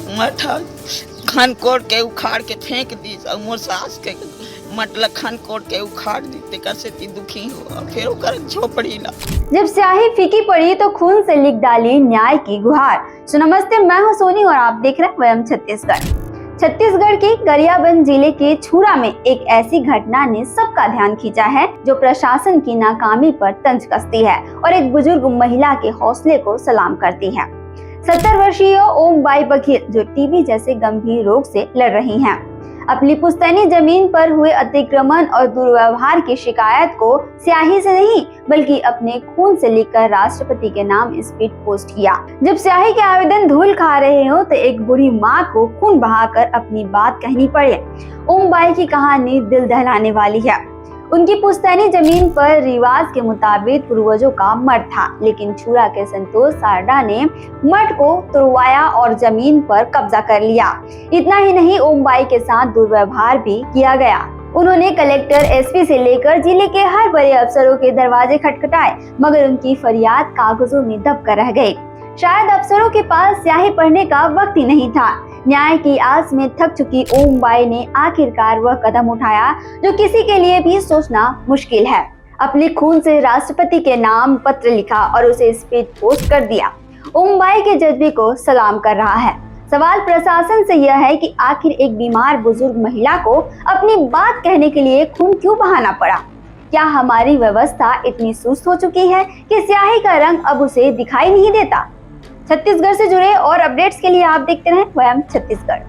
मठा खन कोड़ के उखाड़ के फेंक दी और मोर सास के मतलब खन कोड़ के उखाड़ दी ते कैसे ती दुखी हो फिर ओकर झोपड़ी ला। जब स्याही फीकी पड़ी तो खून से लिख डाली न्याय की गुहार। तो नमस्ते, मैं हूं सोनी और आप देख रहे हैं वयम छत्तीसगढ़। छत्तीसगढ़ के गरियाबंद जिले के छुरा में एक ऐसी घटना ने सबका ध्यान खींचा है जो प्रशासन की नाकामी पर तंज कसती है और एक बुजुर्ग महिला के हौसले को सलाम करती है। 70 वर्षीय ओम बाई बघेल जो टीबी जैसे गंभीर रोग से लड़ रही हैं, अपनी पुश्तैनी जमीन पर हुए अतिक्रमण और दुर्व्यवहार की शिकायत को स्याही से नहीं बल्कि अपने खून से लिखकर राष्ट्रपति के नाम स्पीड पोस्ट किया। जब स्याही के आवेदन धूल खा रहे हो तो एक बूढ़ी माँ को खून बहाकर अपनी बात कहनी पड़े। ओम बाई की कहानी दिल दहलाने वाली है। उनकी पुश्तैनी जमीन पर रिवाज के मुताबिक पूर्वजों का मठ था, लेकिन छुरा के संतोष सारडा ने मठ को तुड़वाया और जमीन पर कब्जा कर लिया। इतना ही नहीं, ओम बाई के साथ दुर्व्यवहार भी किया गया। उन्होंने कलेक्टर, एसपी से लेकर जिले के हर बड़े अफसरों के दरवाजे खटखटाए, मगर उनकी फरियाद कागजों में दब कर रह गई। शायद अफसरों के पास स्याही पढ़ने का वक्त ही नहीं था। न्याय की आस में थक चुकी ओम बाई ने आखिरकार वह कदम उठाया जो किसी के लिए भी सोचना मुश्किल है। अपने खून से राष्ट्रपति के नाम पत्र लिखा और उसे स्पीड पोस्ट कर दिया। ओम बाई के जज्बे को सलाम कर रहा है। सवाल प्रशासन से यह है कि आखिर एक बीमार बुजुर्ग महिला को अपनी बात कहने के लिए खून क्यों बहाना पड़ा? क्या हमारी व्यवस्था इतनी सुस्त हो चुकी है कि स्याही का रंग अब उसे दिखाई नहीं देता? छत्तीसगढ़ से जुड़े और अपडेट्स के लिए आप देखते रहें वयम छत्तीसगढ़।